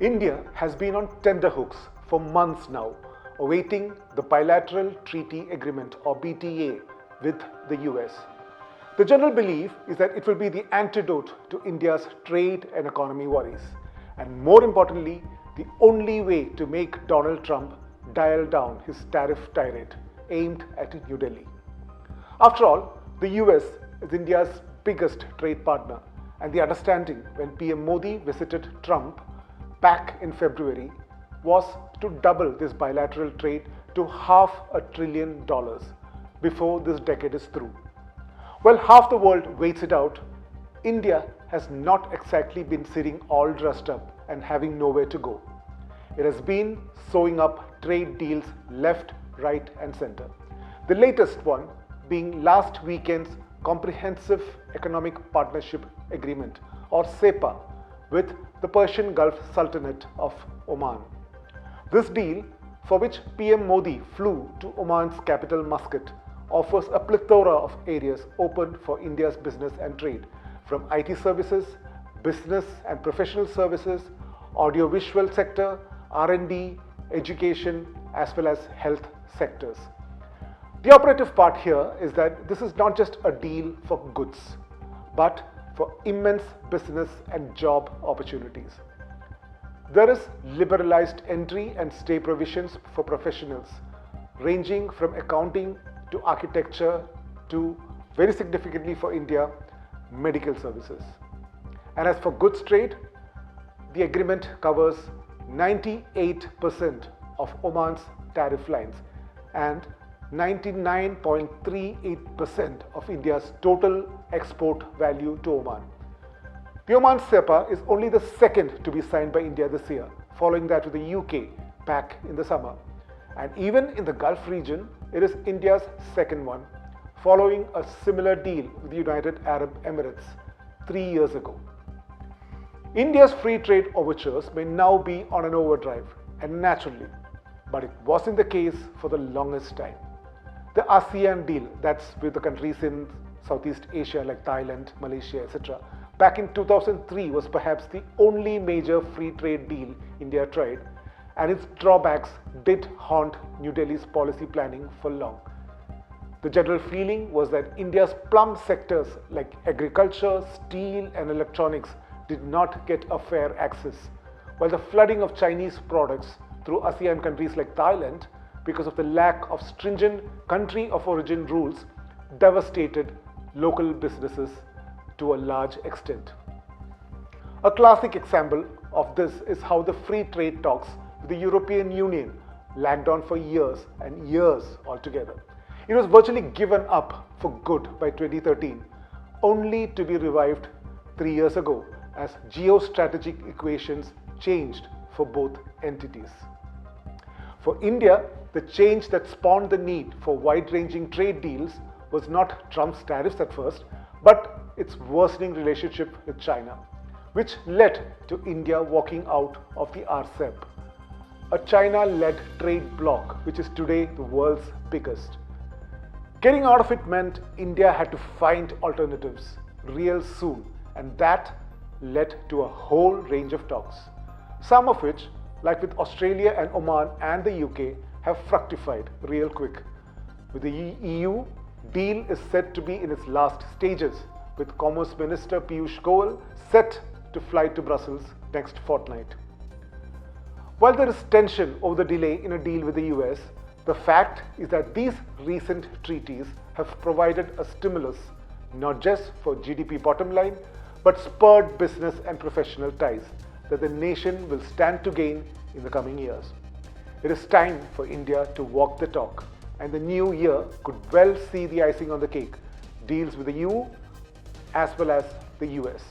India has been on tenterhooks for months now, awaiting the bilateral treaty agreement or BTA with the US. The general belief is that it will be the antidote to India's trade and economy worries, and more importantly, the only way to make Donald Trump dial down his tariff tirade aimed at New Delhi. After all, the US is India's biggest trade partner, and the understanding when PM Modi visited Trump back in February was to double this bilateral trade to $500 billion before this decade is through. Well, half the world waits it out. India has not exactly been sitting all dressed up and having nowhere to go. It has been sewing up trade deals left, right, and center. The latest one being last weekend's Comprehensive Economic Partnership Agreement or CEPA with the Persian Gulf Sultanate of Oman. This deal, for which PM Modi flew to Oman's capital Muscat, offers a plethora of areas open for India's business and trade, from IT services, business and professional services, audiovisual sector, R&D, education, as well as health sectors. The operative part here is that this is not just a deal for goods, but for immense business and job opportunities. There is liberalized entry and stay provisions for professionals, ranging from accounting to architecture to, very significantly for India, medical services. And as for goods trade, the agreement covers 98% of Oman's tariff lines and 99.38% of India's total export value to Oman. The Oman CEPA is only the second to be signed by India this year, following that with the UK back in the summer. And even in the Gulf region, it is India's second one, following a similar deal with the United Arab Emirates 3 years ago. India's free trade overtures may now be on an overdrive, and naturally, but it wasn't the case for the longest time. The ASEAN deal, that's with the countries in Southeast Asia like Thailand, Malaysia, etc., back in 2003 was perhaps the only major free trade deal India tried, and its drawbacks did haunt New Delhi's policy planning for long. The general feeling was that India's plum sectors like agriculture, steel, and electronics did not get a fair access, while the flooding of Chinese products through ASEAN countries like Thailand, because of the lack of stringent country of origin rules, devastated local businesses to a large extent. A classic example of this is how the free trade talks with the European Union lagged on for years and years altogether. It was virtually given up for good by 2013, only to be revived 3 years ago as geostrategic equations changed for both entities. For India, the change that spawned the need for wide-ranging trade deals was not Trump's tariffs at first, but its worsening relationship with China, which led to India walking out of the RCEP, a China-led trade bloc which is today the world's biggest. Getting out of it meant India had to find alternatives real soon, and that led to a whole range of talks, some of which, like with Australia and Oman and the UK, have fructified real quick. With the EU, deal is said to be in its last stages, with Commerce Minister Piyush Goyal set to fly to Brussels next fortnight. While there is tension over the delay in a deal with the US, the fact is that these recent treaties have provided a stimulus not just for GDP bottom line, but spurred business and professional ties that the nation will stand to gain in the coming years. It is time for India to walk the talk, and the new year could well see the icing on the cake, deals with the EU as well as the US.